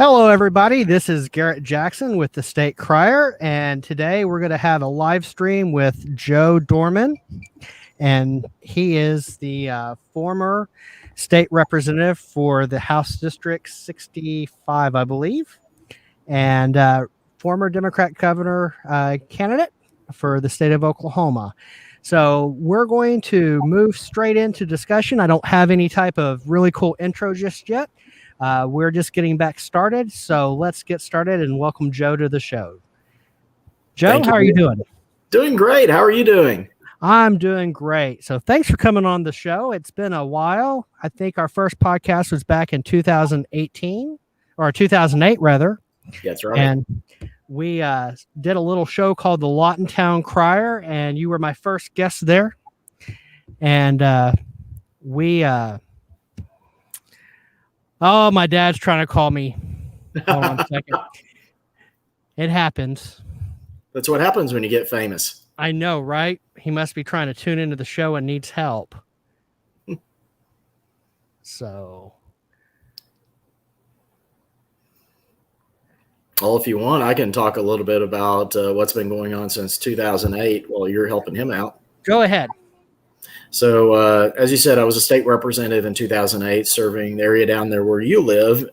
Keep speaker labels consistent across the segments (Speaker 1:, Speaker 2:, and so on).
Speaker 1: Hello, everybody. This is Garrett Jackson with the State Crier, and today we're going to have a live stream with Joe Dorman, and he is the former state representative for the House District 65, I believe, and former Democrat governor candidate for the state of Oklahoma. So we're going to move straight into discussion. I don't have any type of really cool intro just yet. We're just getting back started, so let's get started and welcome Joe to the show. Joe, how are you doing?
Speaker 2: Doing great. How are you doing?
Speaker 1: I'm doing great. So thanks for coming on the show. It's been a while. I think our first podcast was back in 2018 or 2008, rather.
Speaker 2: That's right.
Speaker 1: And we did a little show called the Lawton Town Crier, and you were my first guest there. And oh, my dad's trying to call me. Hold on a second. It happens.
Speaker 2: That's what happens when you get famous.
Speaker 1: I know, right? He must be trying to tune into the show and needs help. So.
Speaker 2: Well, if you want, I can talk a little bit about what's been going on since 2008 while you're helping him out.
Speaker 1: Go ahead.
Speaker 2: So, as you said, I was a state representative in 2008, serving the area down there where you live,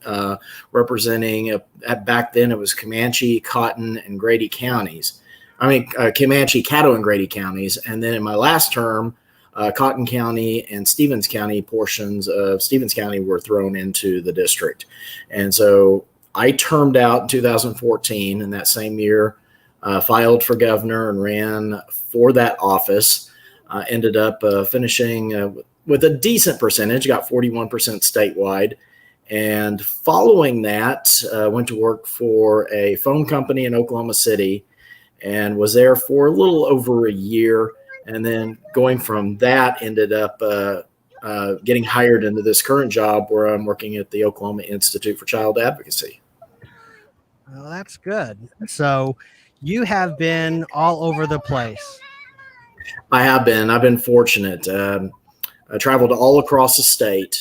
Speaker 2: representing, back then it was Comanche, Cotton, and Grady counties. Comanche, Caddo, and Grady counties. And then in my last term, Cotton County and Stevens County, portions of Stevens County were thrown into the district. And so I termed out in 2014, and that same year filed for governor and ran for that office. Ended up finishing with a decent percentage, got 41% statewide. And following that, went to work for a phone company in Oklahoma City and was there for a little over a year. And then going from that, ended up getting hired into this current job where I'm working at the Oklahoma Institute for Child Advocacy.
Speaker 1: Well, that's good. So you have been all over the place.
Speaker 2: I have been. I've been fortunate. I traveled all across the state,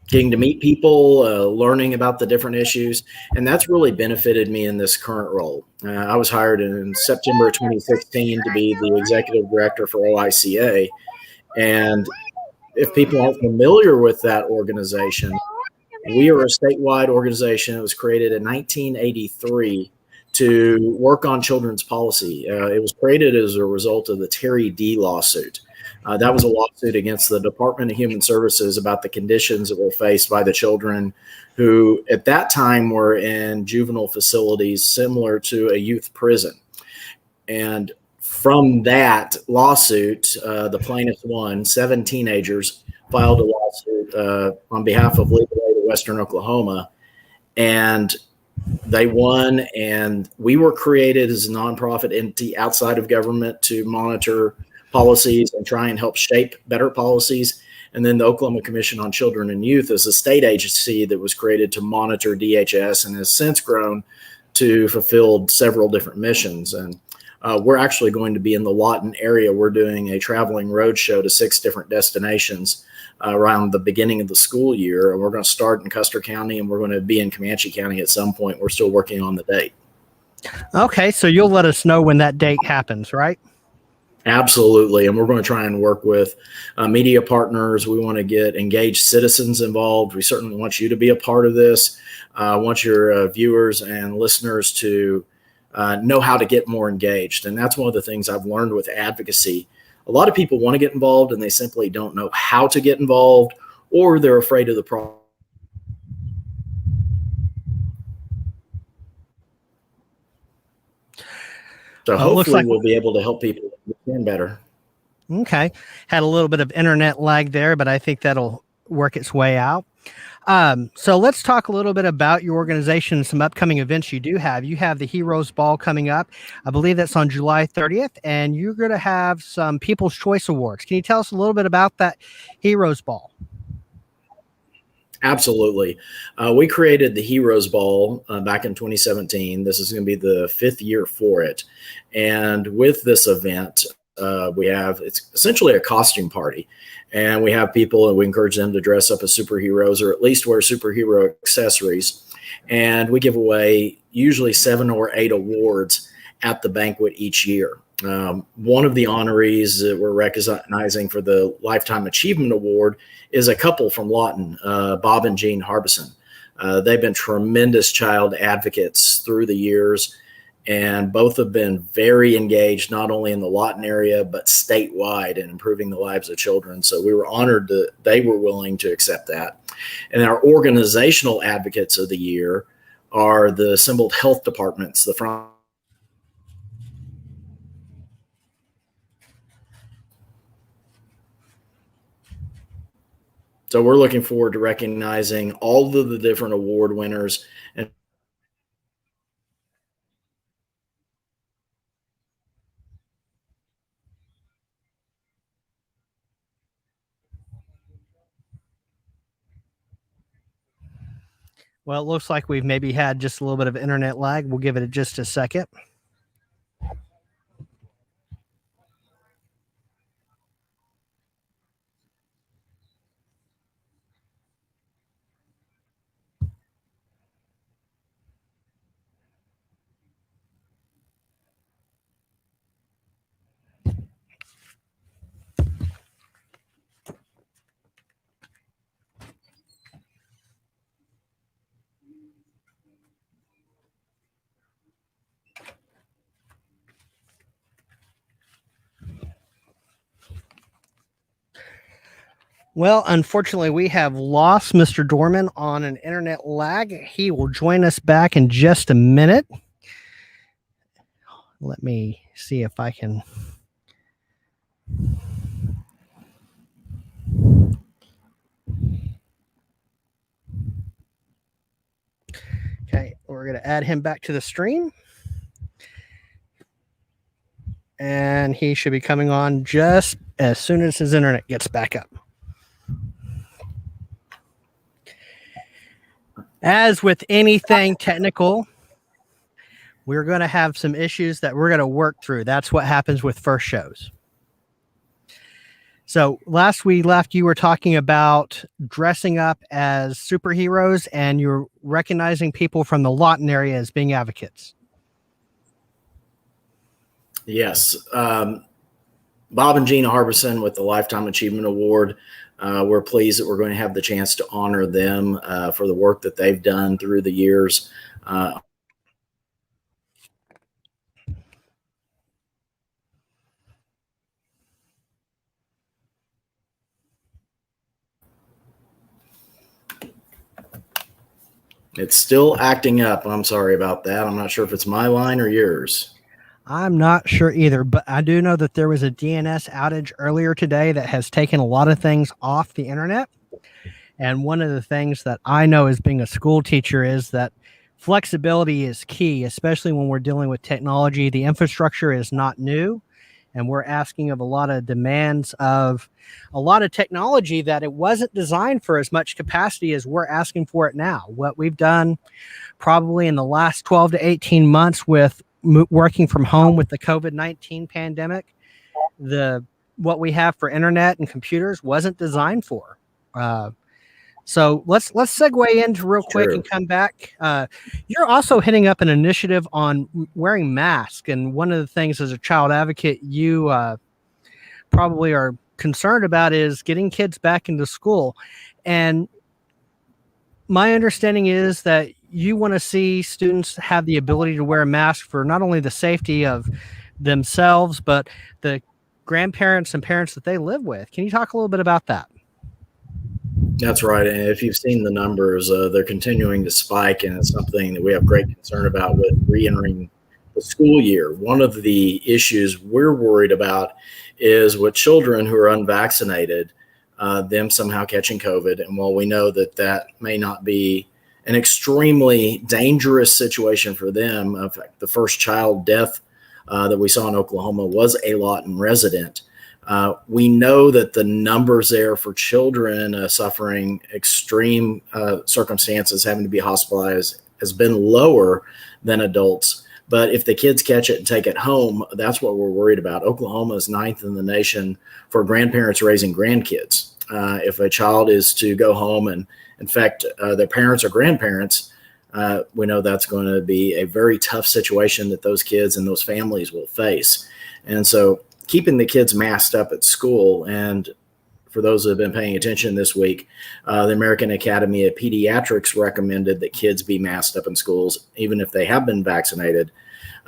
Speaker 2: getting to meet people, learning about the different issues, and that's really benefited me in this current role. I was hired in September of 2016 to be the executive director for OICA, and if people aren't familiar with that organization, we are a statewide organization. It was created in 1983 to work on children's policy. It was created as a result of the Terry D. lawsuit. That was a lawsuit against the Department of Human Services about the conditions that were faced by the children who at that time were in juvenile facilities similar to a youth prison. And from that lawsuit, the plaintiffs won. 7 teenagers filed a lawsuit on behalf of Legal Aid of Western Oklahoma, and they won, and we were created as a nonprofit entity outside of government to monitor policies and try and help shape better policies. And then the Oklahoma Commission on Children and Youth is a state agency that was created to monitor DHS and has since grown to fulfill several different missions. And we're actually going to be in the Lawton area. We're doing a traveling road show to 6 different destinations around the beginning of the school year. And we're going to start in Custer County, and we're going to be in Comanche County at some point. We're still working on the date.
Speaker 1: Okay, so you'll let us know when that date happens, right?
Speaker 2: Absolutely. And we're going to try and work with media partners. We want to get engaged citizens involved. We certainly want you to be a part of this. I want your viewers and listeners to know how to get more engaged. And that's one of the things I've learned with advocacy. A lot of people want to get involved and they simply don't know how to get involved, or they're afraid of the problem. So hopefully we'll be able to help people understand better.
Speaker 1: Okay. Had a little bit of internet lag there, but I think that'll work its way out. So let's talk a little bit about your organization and some upcoming events you do have. You have the Heroes Ball coming up. I believe that's on July 30th, and you're going to have some People's Choice Awards. Can you tell us a little bit about that Heroes Ball?
Speaker 2: Absolutely. We created the Heroes Ball back in 2017. This is going to be the 5th year for it. And with this event, It's essentially a costume party, and we have people and we encourage them to dress up as superheroes or at least wear superhero accessories. And we give away usually 7 or 8 awards at the banquet each year. One of the honorees that we're recognizing for the Lifetime Achievement Award is a couple from Lawton, Bob and Jean Harbison. They've been tremendous child advocates through the years, and both have been very engaged, not only in the Lawton area, but statewide in improving the lives of children. So we were honored that they were willing to accept that. And our organizational advocates of the year are the assembled health departments, the front. So we're looking forward to recognizing all of the different award winners. And
Speaker 1: Well, it looks like we've maybe had just a little bit of internet lag. We'll give it just a second. Well, unfortunately, we have lost Mr. Dorman on an internet lag. He will join us back in just a minute. Let me see if I can. Okay, we're going to add him back to the stream. And he should be coming on just as soon as his internet gets back up. As with anything technical, we're going to have some issues that we're going to work through. That's what happens with first shows. So last we left, you were talking about dressing up as superheroes, and you're recognizing people from the Lawton area as being advocates.
Speaker 2: Yes. Bob and Gina Harbison with the Lifetime Achievement Award. We're pleased that we're going to have the chance to honor them for the work that they've done through the years. It's still acting up. I'm sorry about that. I'm not sure if it's my line or yours.
Speaker 1: I'm not sure either, but I do know that there was a DNS outage earlier today that has taken a lot of things off the internet. And one of the things that I know as being a school teacher is that flexibility is key, especially when we're dealing with technology. The infrastructure is not new, and we're asking of a lot of demands of a lot of technology that it wasn't designed for as much capacity as we're asking for it now. What we've done probably in the last 12 to 18 months with working from home with the COVID-19 pandemic, what we have for internet and computers wasn't designed for. So let's segue into real quick and come back. You're also hitting up an initiative on wearing masks, and one of the things as a child advocate you probably are concerned about is getting kids back into school. And my understanding is that you want to see students have the ability to wear a mask for not only the safety of themselves, but the grandparents and parents that they live with. Can you talk a little bit about that?
Speaker 2: That's right. And if you've seen the numbers, they're continuing to spike, and it's something that we have great concern about with re-entering the school year. One of the issues we're worried about is with children who are unvaccinated, them somehow catching COVID. And while we know that that may not be an extremely dangerous situation for them, in fact, the first child death that we saw in Oklahoma was a Lawton resident. We know that the numbers there for children suffering extreme circumstances, having to be hospitalized, has been lower than adults. But if the kids catch it and take it home, that's what we're worried about. Oklahoma is ninth in the nation for grandparents raising grandkids. If a child is to go home and infect their parents or grandparents, we know that's going to be a very tough situation that those kids and those families will face. And so keeping the kids masked up at school, and for those who have been paying attention this week, the American Academy of Pediatrics recommended that kids be masked up in schools, even if they have been vaccinated.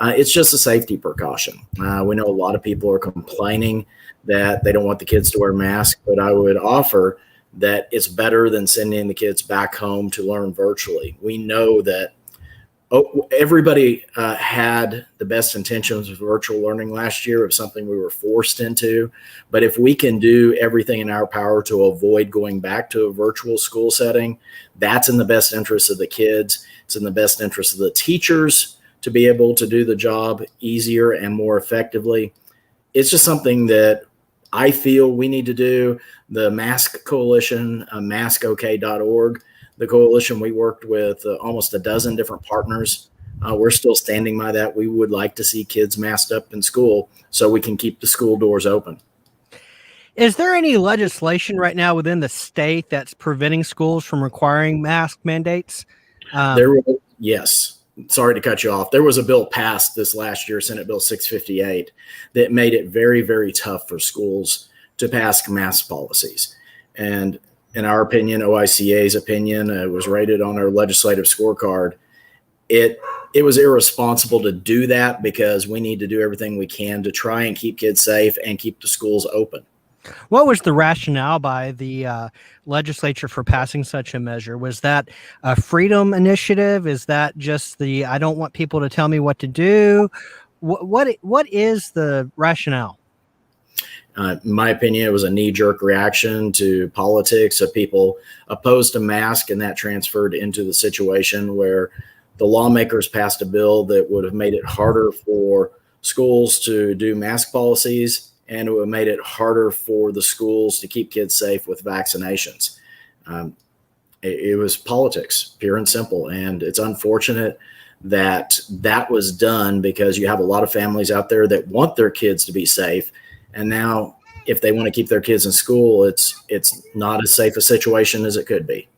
Speaker 2: It's just a safety precaution. We know a lot of people are complaining that they don't want the kids to wear masks, but I would offer that it's better than sending the kids back home to learn virtually. We know that everybody had the best intentions of virtual learning last year. It was something we were forced into. But if we can do everything in our power to avoid going back to a virtual school setting, that's in the best interest of the kids. It's in the best interest of the teachers to be able to do the job easier and more effectively. It's just something that I feel we need to do. The Mask Coalition, maskok.org, the coalition, we worked with almost a dozen different partners. We're still standing by that. We would like to see kids masked up in school so we can keep the school doors open.
Speaker 1: Is there any legislation right now within the state that's preventing schools from requiring mask mandates?
Speaker 2: Yes. Sorry to cut you off. There was a bill passed this last year, Senate Bill 658, that made it very, very tough for schools to pass mask policies. And in our opinion, OICA's opinion, it was rated on our legislative scorecard. It was irresponsible to do that because we need to do everything we can to try and keep kids safe and keep the schools open.
Speaker 1: What was the rationale by the legislature for passing such a measure? Was that a freedom initiative? Is that just the I don't want people to tell me what to do? What is the rationale?
Speaker 2: In my opinion, it was a knee-jerk reaction to politics of people opposed to masks, and that transferred into the situation where the lawmakers passed a bill that would have made it harder for schools to do mask policies, and it would have made it harder for the schools to keep kids safe with vaccinations. It was politics, pure and simple, and it's unfortunate that that was done because you have a lot of families out there that want their kids to be safe. And now if they want to keep their kids in school, it's not as safe a situation as it could be.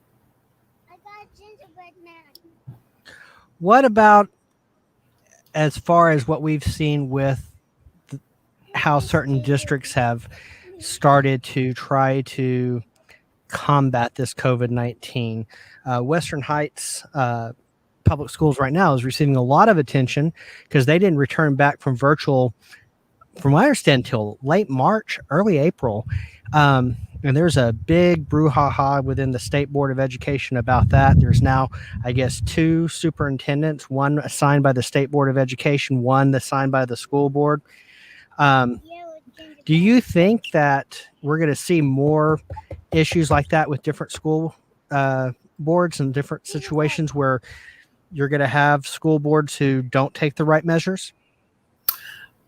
Speaker 1: What about as far as what we've seen with how certain districts have started to try to combat this COVID-19? Western Heights Public Schools right now is receiving a lot of attention because they didn't return back from virtual, from what I understand, until late March, early April. And there's a big brouhaha within the State Board of Education about that. There's now, I guess, 2 superintendents, one assigned by the State Board of Education, one assigned by the school board. Do you think that we're going to see more issues like that with different school boards and different situations where you're going to have school boards who don't take the right measures?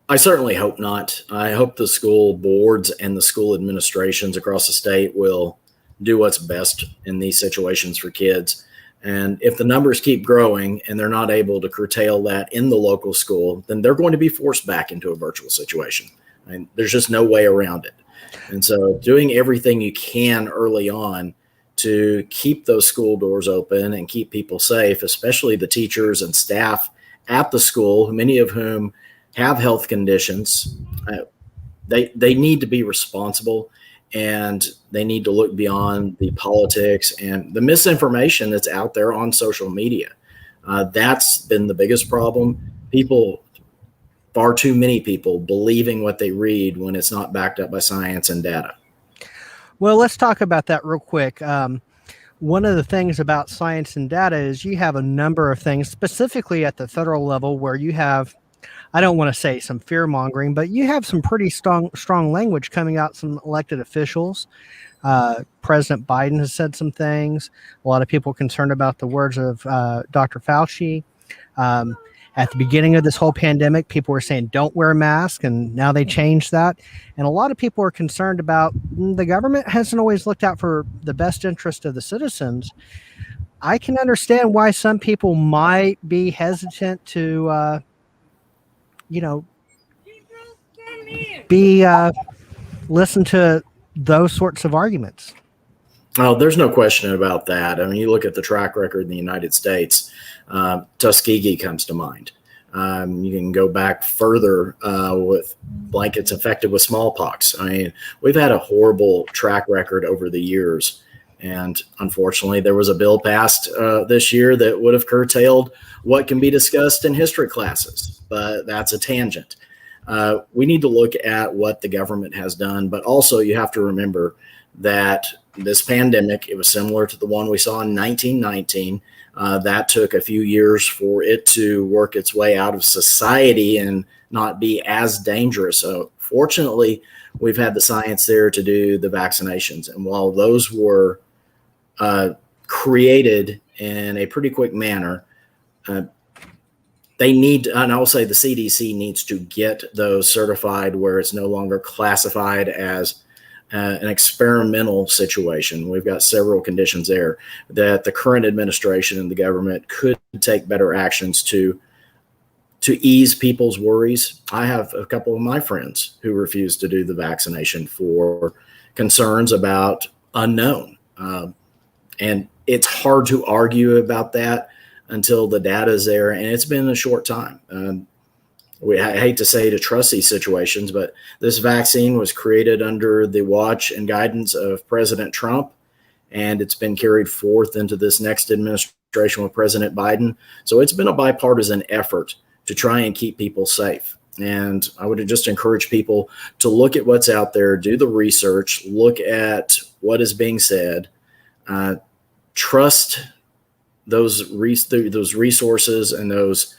Speaker 2: I certainly hope not. I hope the school boards and the school administrations across the state will do what's best in these situations for kids. And if the numbers keep growing and they're not able to curtail that in the local school, then they're going to be forced back into a virtual situation. And there's just no way around it. And so doing everything you can early on to keep those school doors open and keep people safe, especially the teachers and staff at the school, many of whom have health conditions, they need to be responsible, and they need to look beyond the politics and the misinformation that's out there on social media. That's been the biggest problem. Far too many people believing what they read when it's not backed up by science and data.
Speaker 1: Well, let's talk about that real quick. One of the things about science and data is you have a number of things, specifically at the federal level, where you have, I don't want to say some fear mongering, but you have some pretty strong language coming out, some elected officials. President Biden has said some things. A lot of people are concerned about the words of Dr. Fauci. At the beginning of this whole pandemic, people were saying, don't wear a mask, and now they changed that. And a lot of people are concerned about the government hasn't always looked out for the best interest of the citizens. I can understand why some people might be hesitant to be listen to those sorts of arguments.
Speaker 2: Oh, there's no question about that. I mean, you look at the track record in the United States, Tuskegee comes to mind. You can go back further with blankets infected with smallpox. I mean, we've had a horrible track record over the years. And unfortunately, there was a bill passed this year that would have curtailed what can be discussed in history classes. But that's a tangent. We need to look at what the government has done. But also, you have to remember that this pandemic, it was similar to the one we saw in 1919. That took a few years for it to work its way out of society and not be as dangerous. So fortunately, we've had the science there to do the vaccinations. And while those were created in a pretty quick manner, they need, and I will say the CDC needs to get those certified where it's no longer classified as an experimental situation. We've got several conditions there that the current administration and the government could take better actions to ease people's worries. I have a couple of my friends who refuse to do the vaccination for concerns about unknown. And it's hard to argue about that until the data is there. And it's been a short time. I hate to say to trust these situations, but this vaccine was created under the watch and guidance of President Trump, and it's been carried forth into this next administration with President Biden. So it's been a bipartisan effort to try and keep people safe. And I would just encourage people to look at what's out there, do the research, look at what is being said, trust those resources and those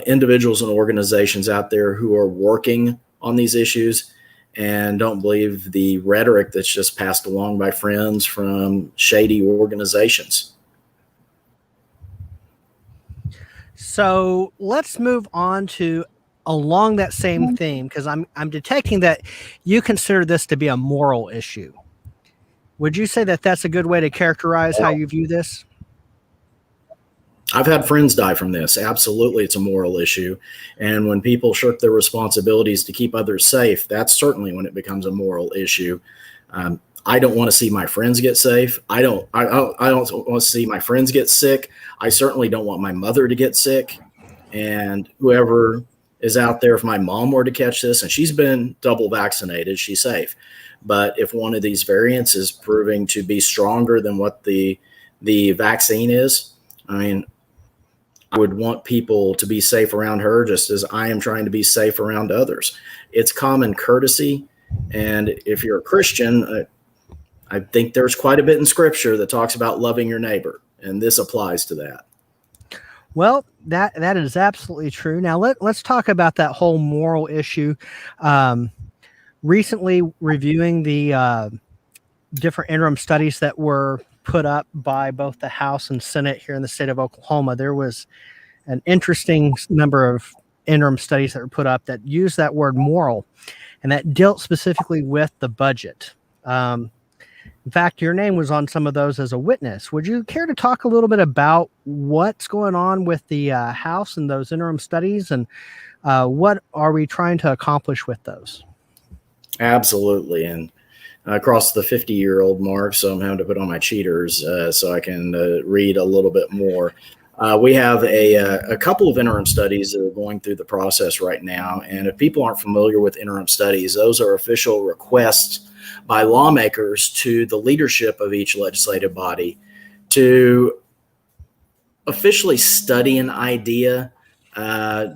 Speaker 2: individuals and organizations out there who are working on these issues, and don't believe the rhetoric that's just passed along by friends from shady organizations.
Speaker 1: So let's move on to along that same theme, because I'm detecting that you consider this to be a moral issue. Would you say that that's a good way to characterize how you view this?
Speaker 2: I've had friends die from this. Absolutely, it's a moral issue. And when people shirk their responsibilities to keep others safe, that's certainly when it becomes a moral issue. I don't want to see my friends get safe. I don't want to see my friends get sick. I certainly don't want my mother to get sick. And whoever is out there, if my mom were to catch this, and she's been double vaccinated, she's safe. But if one of these variants is proving to be stronger than what the vaccine is, I mean, I would want people to be safe around her just as I am trying to be safe around others. It's common courtesy. And if you're a Christian, I think there's quite a bit in Scripture that talks about loving your neighbor, and this applies to that.
Speaker 1: Well, that is absolutely true. Now let's talk about that whole moral issue. Recently, reviewing the different interim studies that were put up by both the House and Senate here in the state of Oklahoma, there was an interesting number of interim studies that were put up that used that word moral, and that dealt specifically with the budget. In fact, your name was on some of those as a witness. Would you care to talk a little bit about what's going on with the House and those interim studies, and what are we trying to accomplish with those?
Speaker 2: Absolutely. And across the 50-year-old mark, so I'm having to put on my cheaters so I can read a little bit more. We have a couple of interim studies that are going through the process right now. And if people aren't familiar with interim studies, those are official requests by lawmakers to the leadership of each legislative body to officially study an idea,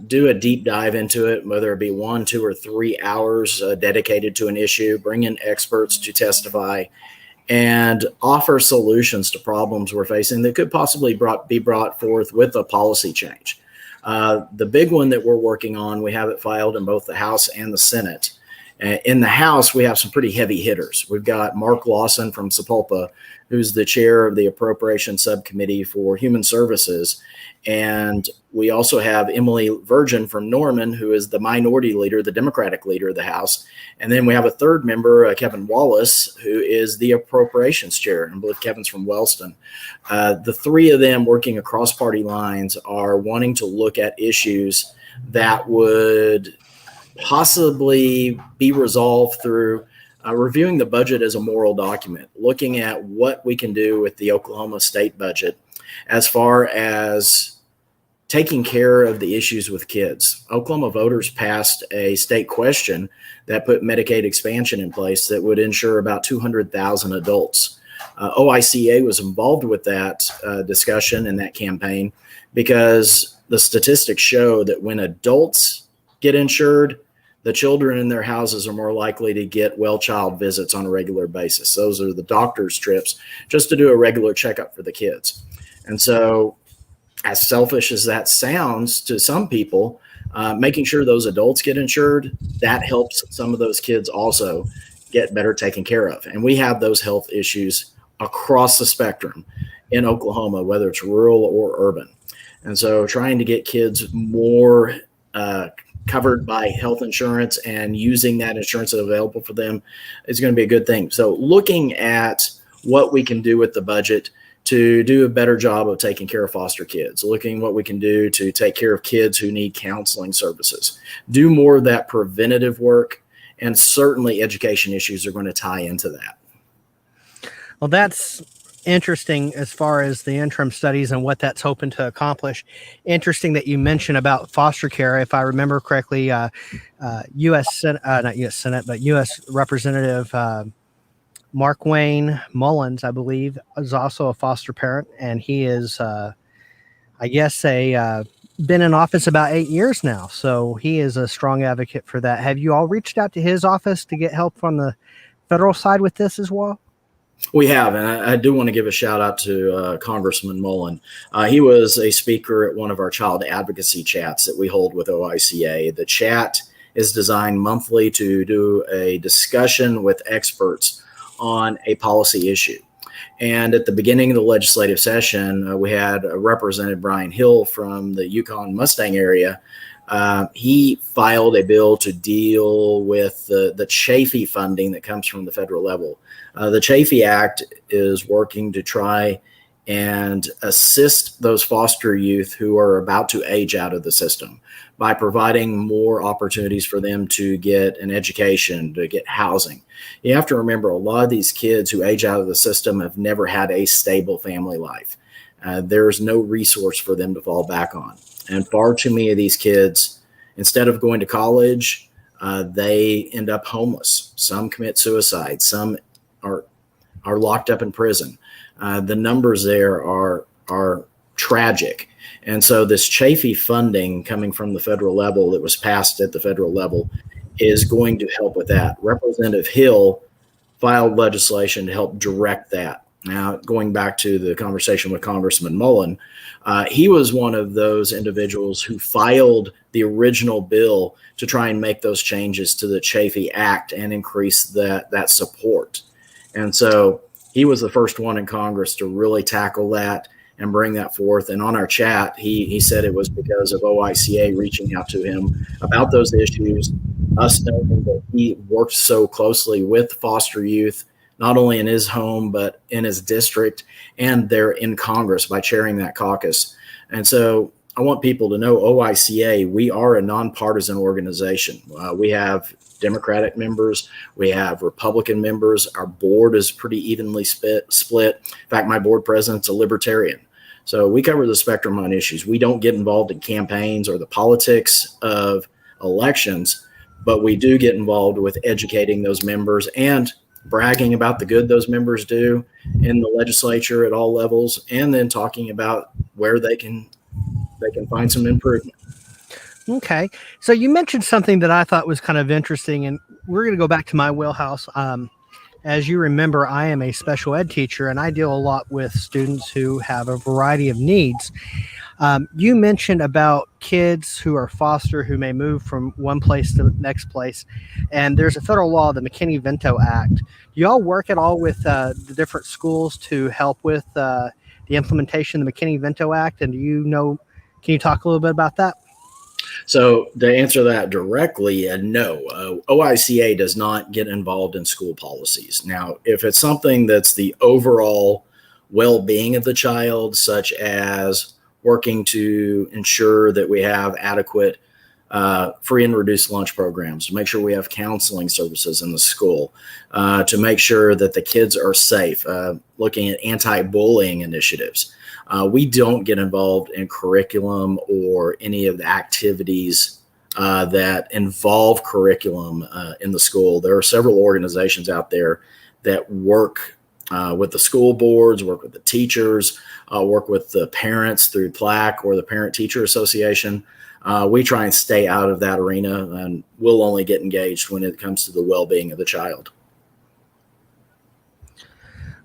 Speaker 2: do a deep dive into it, whether it be 1, 2, or 3 hours dedicated to an issue, bring in experts to testify, and offer solutions to problems we're facing that could possibly be brought forth with a policy change. The big one that we're working on, we have it filed in both the House and the Senate. In the House, we have some pretty heavy hitters. We've got Mark Lawson from Sapulpa, who's the chair of the Appropriations Subcommittee for Human Services. And we also have Emily Virgin from Norman, who is the minority leader, the Democratic leader of the House. And then we have a third member, Kevin Wallace, who is the Appropriations chair. I believe Kevin's from Wellston. The three of them working across party lines are wanting to look at issues that would possibly be resolved through reviewing the budget as a moral document, looking at what we can do with the Oklahoma state budget as far as taking care of the issues with kids. Oklahoma voters passed a state question that put Medicaid expansion in place that would insure about 200,000 adults. OICA was involved with that discussion and that campaign because the statistics show that when adults get insured, the children in their houses are more likely to get well child visits on a regular basis. Those are the doctor's trips just to do a regular checkup for the kids. And so, as selfish as that sounds to some people, making sure those adults get insured, that helps some of those kids also get better taken care of. And we have those health issues across the spectrum in Oklahoma, whether it's rural or urban. And so trying to get kids more covered by health insurance and using that insurance that's available for them is going to be a good thing. So looking at what we can do with the budget to do a better job of taking care of foster kids, looking what we can do to take care of kids who need counseling services, do more of that preventative work, and certainly education issues are going to tie into that.
Speaker 1: Well, that's interesting as far as the interim studies and what that's hoping to accomplish. Interesting that you mentioned about foster care. If I remember correctly, U.S. Senate, not U.S. Senate, but U.S. Representative Mark Wayne Mullins, I believe, is also a foster parent, and he is, I guess, been in office about 8 years now. So he is a strong advocate for that. Have you all reached out to his office to get help from the federal side with this as well?
Speaker 2: We have, and I do want to give a shout out to Congressman Mullen. He was a speaker at one of our child advocacy chats that we hold with OICA. The chat is designed monthly to do a discussion with experts on a policy issue. And at the beginning of the legislative session, we had Representative Brian Hill from the Yukon Mustang area. He filed a bill to deal with the Chafee funding that comes from the federal level. The Chafee Act is working to try and assist those foster youth who are about to age out of the system by providing more opportunities for them to get an education, to get housing. You have to remember, a lot of these kids who age out of the system have never had a stable family life. There's no resource for them to fall back on. And far too many of these kids, instead of going to college, they end up homeless. Some commit suicide. Some are locked up in prison. The numbers there are tragic. And so this Chafee funding coming from the federal level that was passed at the federal level is going to help with that. Representative Hill filed legislation to help direct that. Now, going back to the conversation with Congressman Mullen, he was one of those individuals who filed the original bill to try and make those changes to the Chafee Act and increase that support. And so he was the first one in Congress to really tackle that and bring that forth. And on our chat, he said it was because of OICA reaching out to him about those issues, us knowing that he worked so closely with foster youth, not only in his home, but in his district and there in Congress by chairing that caucus. And so I want people to know OICA, we are a nonpartisan organization. We have Democratic members, we have Republican members. Our board is pretty evenly split. In fact, my board president's a libertarian. So we cover the spectrum on issues. We don't get involved in campaigns or the politics of elections, but we do get involved with educating those members and bragging about the good those members do in the legislature at all levels, and then talking about where they can find some improvement.
Speaker 1: Okay. So you mentioned something that I thought was kind of interesting, and we're going to go back to my wheelhouse. As you remember, I am a special ed teacher, and I deal a lot with students who have a variety of needs. You mentioned about kids who are foster who may move from one place to the next place. And there's a federal law, the McKinney-Vento Act. Do you all work at all with the different schools to help with the implementation of the McKinney-Vento Act? And can you talk a little bit about that?
Speaker 2: So to answer that directly, no, OICA does not get involved in school policies. Now, if it's something that's the overall well-being of the child, such as working to ensure that we have adequate free and reduced lunch programs, to make sure we have counseling services in the school, to make sure that the kids are safe, looking at anti-bullying initiatives. We don't get involved in curriculum or any of the activities that involve curriculum in the school. There are several organizations out there that work with the school boards, work with the teachers, work with the parents through PLAC or the Parent Teacher Association. We try and stay out of that arena, and we'll only get engaged when it comes to the well-being of the child.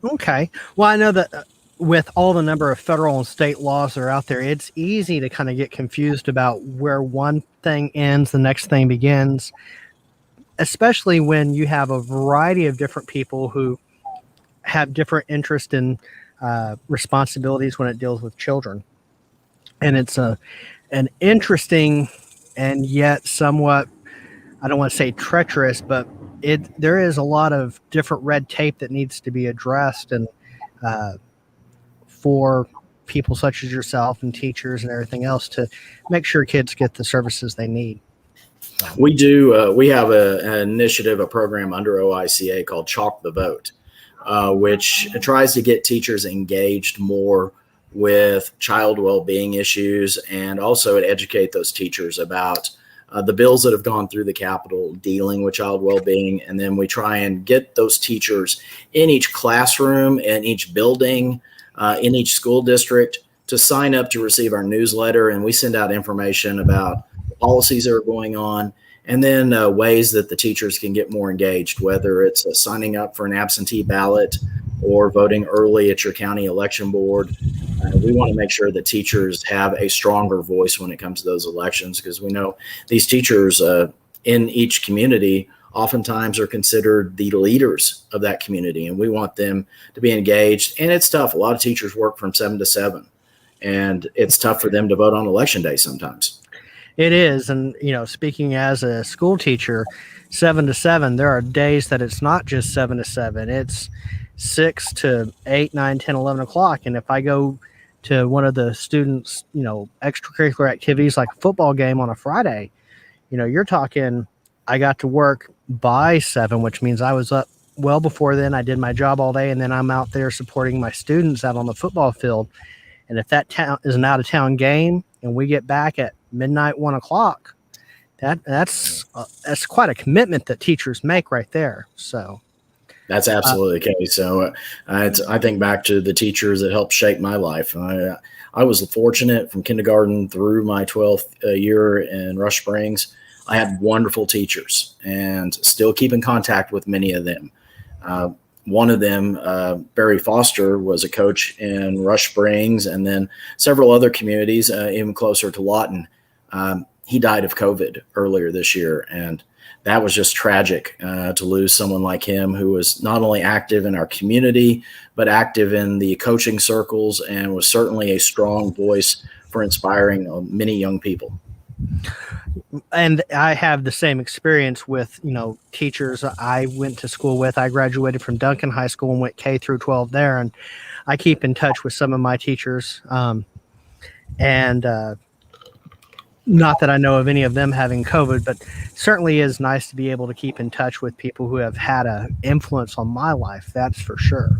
Speaker 1: Okay. Well, I know that with all the number of federal and state laws that are out there, it's easy to kind of get confused about where one thing ends, the next thing begins, especially when you have a variety of different people who have different interest in responsibilities when it deals with children. And it's an interesting and yet somewhat, I don't want to say treacherous, but there is a lot of different red tape that needs to be addressed, and for people such as yourself and teachers and everything else to make sure kids get the services they need.
Speaker 2: We do. We have an initiative, a program under OICA called Chalk the Vote, which tries to get teachers engaged more with child well-being issues, and also to educate those teachers about the bills that have gone through the Capitol dealing with child well-being. And then we try and get those teachers in each classroom, in each building, in each school district to sign up to receive our newsletter. And we send out information about the policies that are going on, and then ways that the teachers can get more engaged, whether it's signing up for an absentee ballot or voting early at your county election board. We want to make sure that teachers have a stronger voice when it comes to those elections, because we know these teachers in each community oftentimes are considered the leaders of that community, and we want them to be engaged. And it's tough. A lot of teachers work from 7 to 7, and it's tough for them to vote on election day sometimes.
Speaker 1: It is. And, speaking as a school teacher, 7 to 7, there are days that it's not just 7 to 7. It's 6 to 8, 9, 10, 11 o'clock. And if I go to one of the students, extracurricular activities like a football game on a Friday, you're talking, I got to work by 7, which means I was up well before then. I did my job all day, and then I'm out there supporting my students out on the football field. And if that town is an out of town game and we get back at midnight, 1 o'clock, that's quite a commitment that teachers make right there. So
Speaker 2: that's absolutely the case. So I think back to the teachers that helped shape my life. I was fortunate from kindergarten through my 12th year in Rush Springs. I had wonderful teachers, and still keep in contact with many of them. One of them, Barry Foster, was a coach in Rush Springs, and then several other communities, even closer to Lawton. He died of COVID earlier this year, and that was just tragic to lose someone like him, who was not only active in our community, but active in the coaching circles, and was certainly a strong voice for inspiring many young people.
Speaker 1: And I have the same experience with, teachers I went to school with. I graduated from Duncan High School and went K through 12 there. And I keep in touch with some of my teachers. And not that I know of any of them having COVID, but certainly is nice to be able to keep in touch with people who have had an influence on my life. That's for sure.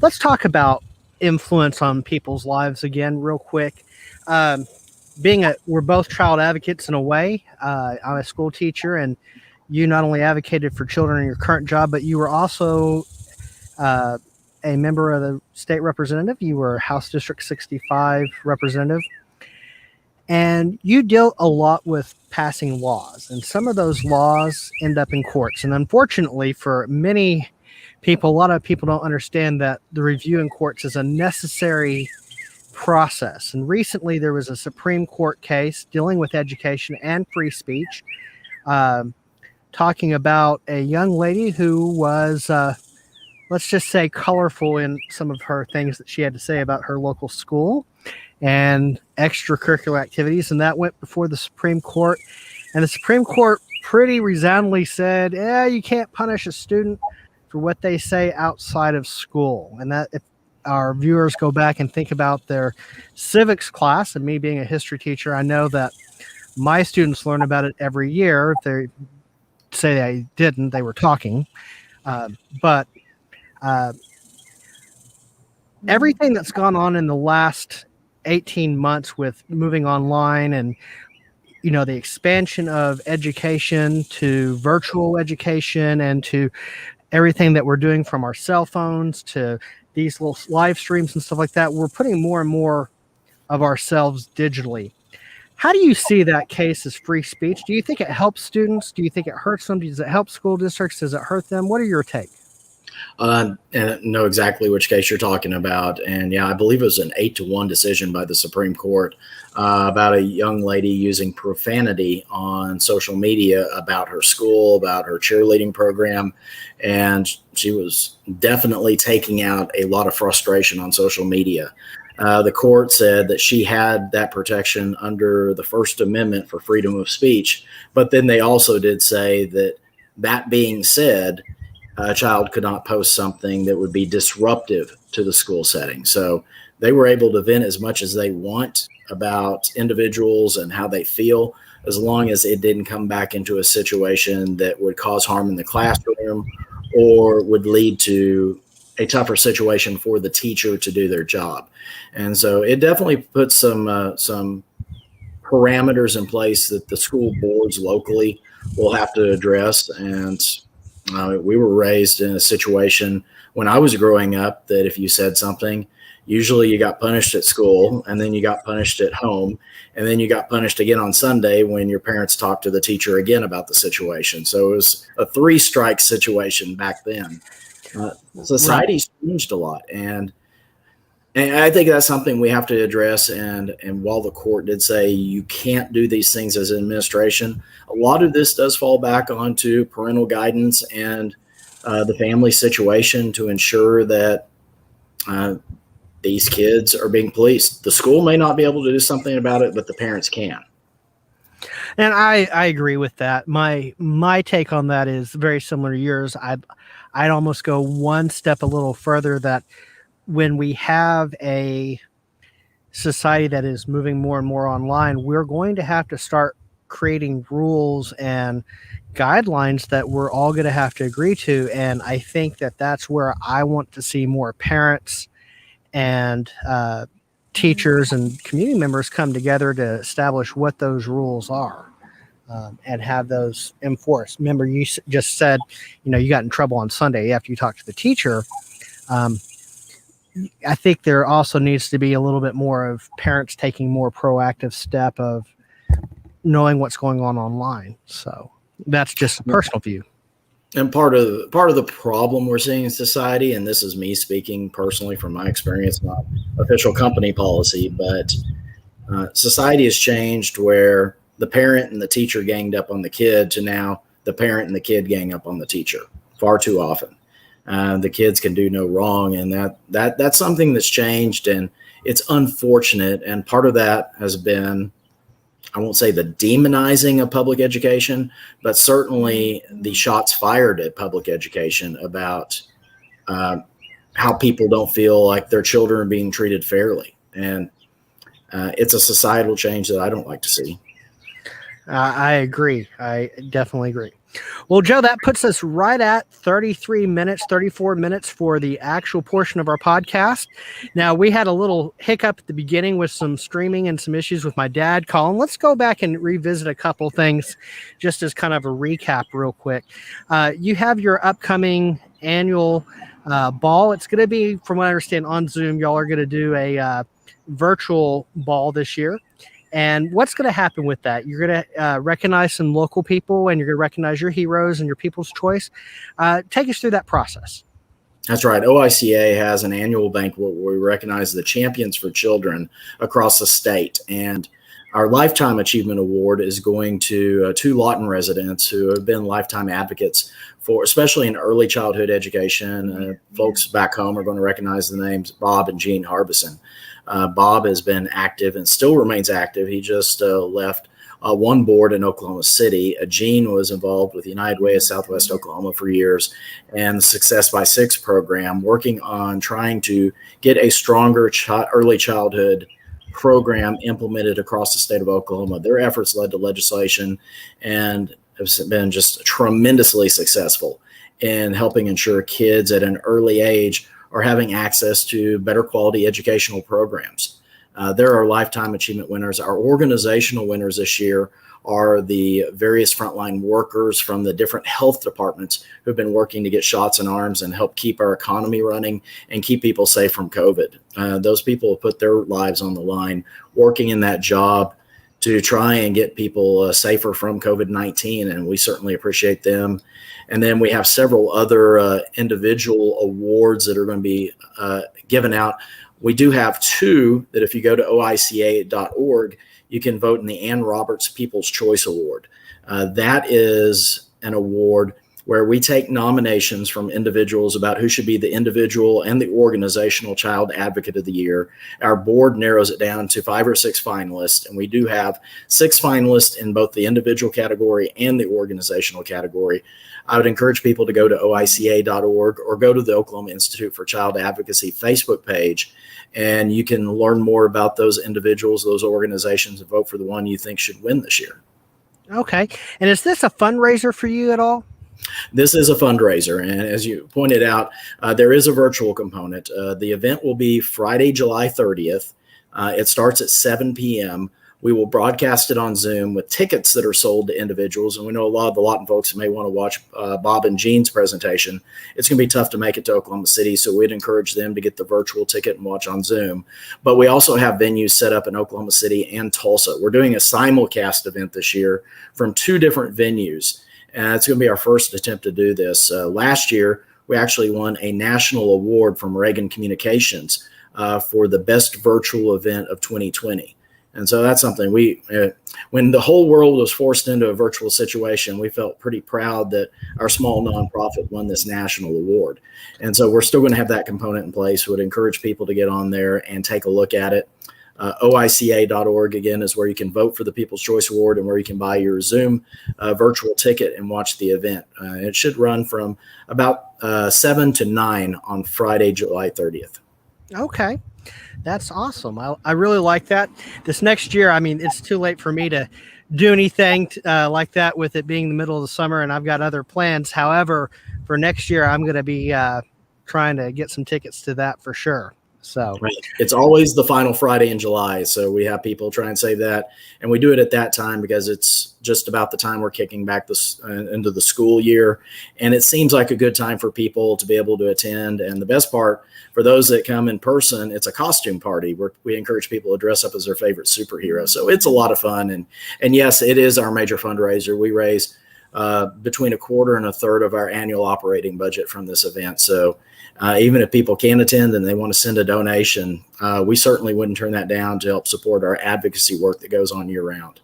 Speaker 1: Let's talk about influence on people's lives again real quick. We're both child advocates in a way. I'm a school teacher, and you not only advocated for children in your current job, but you were also a member of the state representative. You were House District 65 representative, and you dealt a lot with passing laws, and some of those laws end up in courts. And unfortunately for many people, a lot of people don't understand that the review in courts is a necessary process. And recently there was a Supreme Court case dealing with education and free speech, talking about a young lady who was, let's just say, colorful in some of her things that she had to say about her local school and extracurricular activities. And that went before the Supreme Court. And the Supreme Court pretty resoundingly said, you can't punish a student for what they say outside of school. And that, if our viewers go back and think about their civics class, and me being a history teacher, I know that My students learn about it every year. If they say they didn't, they were talking. But everything that's gone on in the last 18 months with moving online and the expansion of education to virtual education and to everything that we're doing from our cell phones to these little live streams and stuff like that, we're putting more and more of ourselves digitally. How do you see that case as free speech? Do you think it helps students? Do you think it hurts them? Does it help school districts? Does it hurt them? What are your take?
Speaker 2: And I know exactly which case you're talking about. And yeah, I believe it was an 8-1 decision by the Supreme Court about a young lady using profanity on social media about her school, about her cheerleading program. And she was definitely taking out a lot of frustration on social media. The court said that she had that protection under the First Amendment for freedom of speech. But then they also did say that being said, a child could not post something that would be disruptive to the school setting. So they were able to vent as much as they want about individuals and how they feel, as long as it didn't come back into a situation that would cause harm in the classroom or would lead to a tougher situation for the teacher to do their job. And so it definitely puts some parameters in place that the school boards locally will have to address. And we were raised in a situation when I was growing up that if you said something, usually you got punished at school, and then you got punished at home, and then you got punished again on Sunday when your parents talked to the teacher again about the situation. So it was a 3-strike situation back then. Society's changed a lot, and I think that's something we have to address. And while the court did say you can't do these things as an administration, a lot of this does fall back onto parental guidance and the family situation to ensure that these kids are being policed. The school may not be able to do something about it, but the parents can.
Speaker 1: And I agree with that. My take on that is very similar to yours. I'd almost go one step a little further, that when we have a society that is moving more and more online, we're going to have to start creating rules and guidelines that we're all going to have to agree to. And I think that that's where I want to see more parents and teachers and community members come together to establish what those rules are, and have those enforced. Remember, you just said, you got in trouble on Sunday after you talked to the teacher. I think there also needs to be a little bit more of parents taking more proactive step of knowing what's going on online. So that's just a personal view.
Speaker 2: And part of the problem we're seeing in society, and this is me speaking personally from my experience, not official company policy, but society has changed where the parent and the teacher ganged up on the kid to now the parent and the kid gang up on the teacher far too often. The kids can do no wrong, and that's something that's changed, and it's unfortunate. And part of that has been, I won't say the demonizing of public education, but certainly the shots fired at public education about how people don't feel like their children are being treated fairly. And it's a societal change that I don't like to see.
Speaker 1: I agree. I definitely agree. Well, Joe, that puts us right at 34 minutes for the actual portion of our podcast. Now, we had a little hiccup at the beginning with some streaming and some issues with my dad calling. Let's go back and revisit a couple things just as kind of a recap real quick. You have your upcoming annual ball. It's going to be, from what I understand, on Zoom. Y'all are going to do a virtual ball this year. And what's going to happen with that? You're going to recognize some local people, and you're going to recognize your heroes and your people's choice. Take us through that process.
Speaker 2: That's right. OICA has an annual banquet where we recognize the champions for children across the state. And our Lifetime Achievement Award is going to 2 Lawton residents who have been lifetime advocates for, especially in early childhood education. Folks back home are going to recognize the names Bob and Jean Harbison. Bob has been active and still remains active. He just left one board in Oklahoma City. Jean was involved with United Way of Southwest Oklahoma for years, and the Success by 6 program, working on trying to get a stronger early childhood program implemented across the state of Oklahoma. Their efforts led to legislation and have been just tremendously successful in helping ensure kids at an early age are having access to better quality educational programs. There are lifetime achievement winners. Our organizational winners this year are the various frontline workers from the different health departments who've been working to get shots in arms and help keep our economy running and keep people safe from COVID. Those people have put their lives on the line working in that job to try and get people safer from COVID-19, and we certainly appreciate them. And then we have several other individual awards that are going to be given out. We do have two that if you go to oica.org, you can vote in the Ann Roberts People's Choice Award. That is an award where we take nominations from individuals about who should be the individual and the organizational child advocate of the year. Our board narrows it down to 5 or 6 finalists, and we do have 6 finalists in both the individual category and the organizational category. I would encourage people to go to oica.org or go to the Oklahoma Institute for Child Advocacy Facebook page, and you can learn more about those individuals, those organizations, and vote for the one you think should win this year.
Speaker 1: Okay. And is this a fundraiser for you at all?
Speaker 2: This is a fundraiser, and as you pointed out, there is a virtual component. The event will be Friday, July 30th. It starts at 7 p.m. We will broadcast it on Zoom with tickets that are sold to individuals, and we know a lot of the Lawton folks may want to watch Bob and Jean's presentation. It's going to be tough to make it to Oklahoma City, so we'd encourage them to get the virtual ticket and watch on Zoom. But we also have venues set up in Oklahoma City and Tulsa. We're doing a simulcast event this year from 2 different venues. And it's going to be our first attempt to do this. Last year, we actually won a national award from Reagan Communications for the best virtual event of 2020. And so that's something when the whole world was forced into a virtual situation, we felt pretty proud that our small nonprofit won this national award. And so we're still going to have that component in place. We would encourage people to get on there and take a look at it. OICA.org, again, is where you can vote for the People's Choice Award and where you can buy your Zoom virtual ticket and watch the event. It should run from about 7 to 9 on Friday, July 30th.
Speaker 1: Okay. That's awesome. I really like that. This next year, I mean, it's too late for me to do anything like that with it being the middle of the summer, and I've got other plans. However, for next year, I'm going to be trying to get some tickets to that for sure. So
Speaker 2: right. It's always the final Friday in July. So we have people try and save that. And we do it at that time because it's just about the time we're kicking back into the school year. And it seems like a good time for people to be able to attend. And the best part, for those that come in person, it's a costume party where we encourage people to dress up as their favorite superhero. So it's a lot of fun. And yes, it is our major fundraiser. We raise between 1/4 and 1/3 of our annual operating budget from this event. So even if people can't attend and they want to send a donation, we certainly wouldn't turn that down to help support our advocacy work that goes on year round.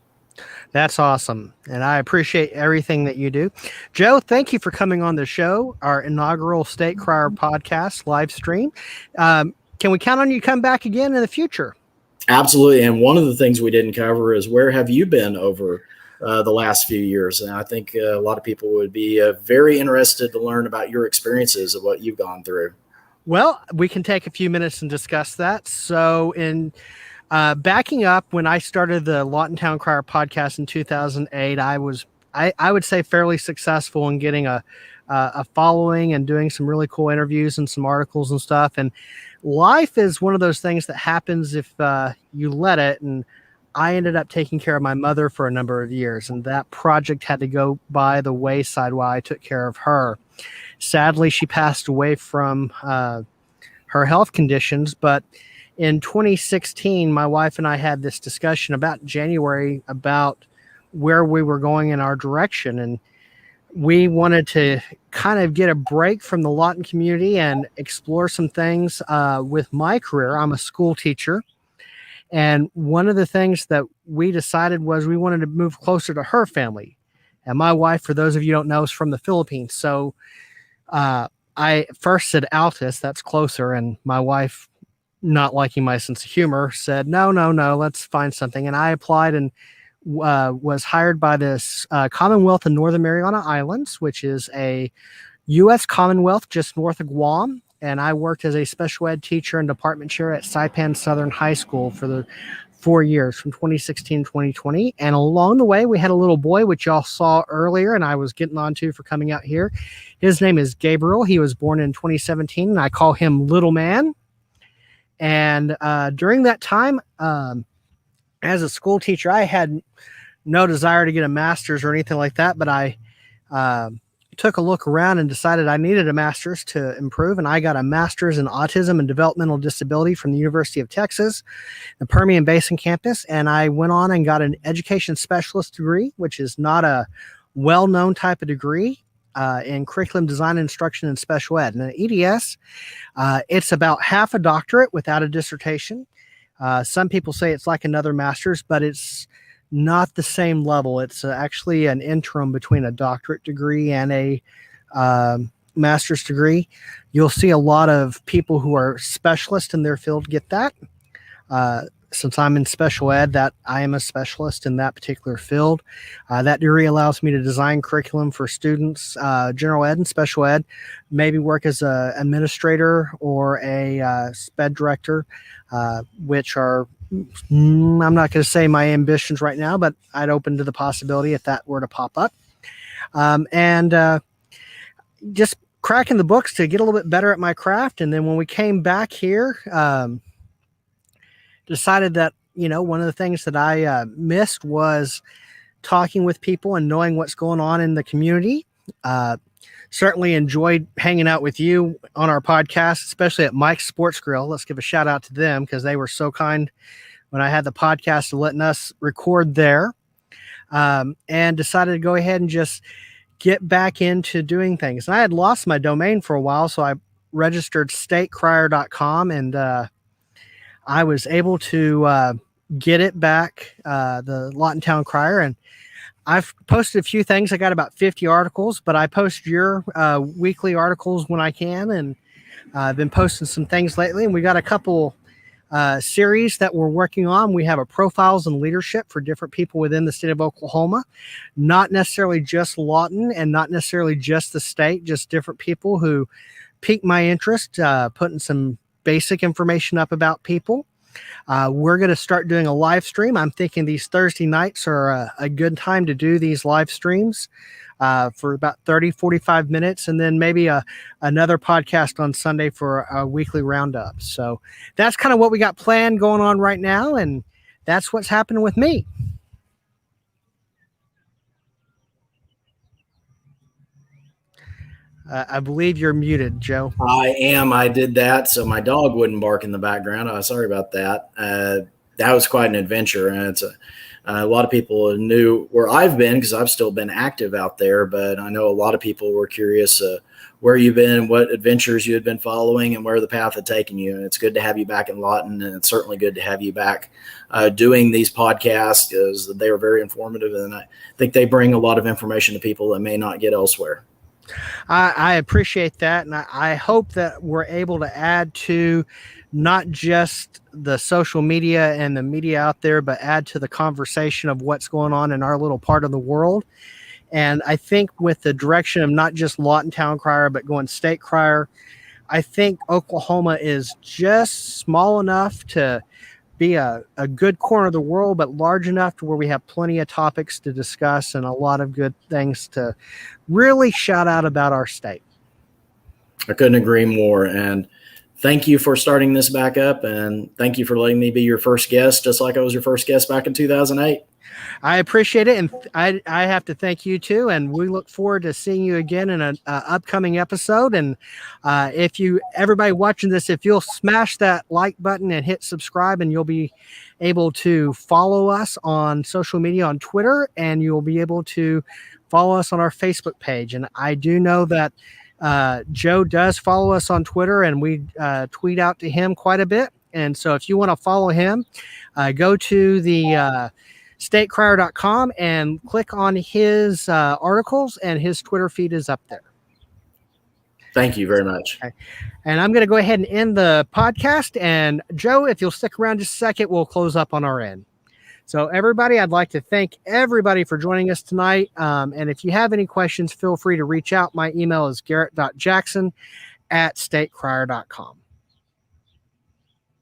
Speaker 1: That's awesome. And I appreciate everything that you do. Joe, thank you for coming on the show, our inaugural State Crier podcast live stream. Can we count on you to come back again in the future?
Speaker 2: Absolutely. And one of the things we didn't cover is where have you been over the last few years? And I think a lot of people would be very interested to learn about your experiences of what you've gone through.
Speaker 1: Well, we can take a few minutes and discuss that. So in backing up, when I started the Lawton Town Crier podcast in 2008, I would say fairly successful in getting a following and doing some really cool interviews and some articles and stuff. And life is one of those things that happens if you let it. And I ended up taking care of my mother for a number of years, and that project had to go by the wayside while I took care of her. Sadly, she passed away from her health conditions, but in 2016, my wife and I had this discussion about January about where we were going in our direction, and we wanted to kind of get a break from the Lawton community and explore some things with my career. I'm a school teacher. And one of the things that we decided was we wanted to move closer to her family. And my wife, for those of you who don't know, is from the Philippines. So I first said Altus, that's closer. And my wife, not liking my sense of humor, said, no, let's find something. And I applied and was hired by this Commonwealth of Northern Mariana Islands, which is a U.S. Commonwealth just north of Guam. and I worked as a special ed teacher and department chair at Saipan Southern High School for the 4 years from 2016 to 2020. And along the way, we had a little boy, which y'all saw earlier, and I was getting on to for coming out here. His name is Gabriel. He was born in 2017, and I call him Little Man. And during that time, as a school teacher, I had no desire to get a master's or anything like that, but I took a look around and decided I needed a master's to improve, and I got a master's in autism and developmental disability from the University of Texas, the Permian Basin campus, and I went on and got an education specialist degree, which is not a well-known type of degree in curriculum design, instruction, and special ed. And an EDS, it's about half a doctorate without a dissertation. Some people say it's like another master's, but it's not the same level. It's actually an interim between a doctorate degree and a master's degree. You'll see a lot of people who are specialists in their field get that. Since I'm in special ed, that I am a specialist in that particular field. That degree allows me to design curriculum for students, general ed and special ed, maybe work as an administrator or a SPED director, which are, I'm not going to say my ambitions right now, but I'd open to the possibility if that were to pop up. And just cracking the books to get a little bit better at my craft. And then when we came back here, decided that, one of the things that I missed was talking with people and knowing what's going on in the community. Certainly enjoyed hanging out with you on our podcast, especially at Mike's Sports Grill. Let's give a shout out to them because they were so kind when I had the podcast to letting us record there, and decided to go ahead and just get back into doing things. And I had lost my domain for a while, so I registered statecrier.com, and I was able to get it back, the Lawton Town Crier, and I've posted a few things. I got about 50 articles, but I post your weekly articles when I can, and I've been posting some things lately, and we got a couple series that we're working on. We have a profiles and leadership for different people within the state of Oklahoma, not necessarily just Lawton and not necessarily just the state, just different people who piqued my interest, putting some basic information up about people. We're going to start doing a live stream. I'm thinking these Thursday nights are a good time to do these live streams for about 30, 45 minutes, and then maybe another podcast on Sunday for a weekly roundup. So that's kind of what we got planned going on right now, and that's what's happening with me. I believe you're muted, Joe.
Speaker 2: I am. I did that so my dog wouldn't bark in the background. Sorry about that. That was quite an adventure, and it's a lot of people knew where I've been because I've still been active out there, but I know a lot of people were curious where you've been, what adventures you had been following, and where the path had taken you. And it's good to have you back in Lawton, and it's certainly good to have you back doing these podcasts because they are very informative, and I think they bring a lot of information to people that may not get elsewhere.
Speaker 1: I appreciate that, and I hope that we're able to add to not just the social media and the media out there, but add to the conversation of what's going on in our little part of the world. And I think with the direction of not just Lawton Town Crier, but going State Crier, I think Oklahoma is just small enough to be a good corner of the world, but large enough to where we have plenty of topics to discuss and a lot of good things to really shout out about our state.
Speaker 2: I couldn't agree more. And thank you for starting this back up. And thank you for letting me be your first guest, just like I was your first guest back in 2008.
Speaker 1: I appreciate it. And I have to thank you too. And we look forward to seeing you again in an upcoming episode. And if everybody watching this, if you'll smash that like button and hit subscribe, and you'll be able to follow us on social media on Twitter, and you'll be able to follow us on our Facebook page. And I do know that Joe does follow us on Twitter, and we tweet out to him quite a bit. And so if you want to follow him, go to the statecrier.com and click on his articles, and his Twitter feed is up there.
Speaker 2: Thank you very much.
Speaker 1: Okay. And I'm going to go ahead and end the podcast. And Joe, if you'll stick around just a second, we'll close up on our end. So everybody, I'd like to thank everybody for joining us tonight. And if you have any questions, feel free to reach out. My email is garrett.jackson at statecrier.com.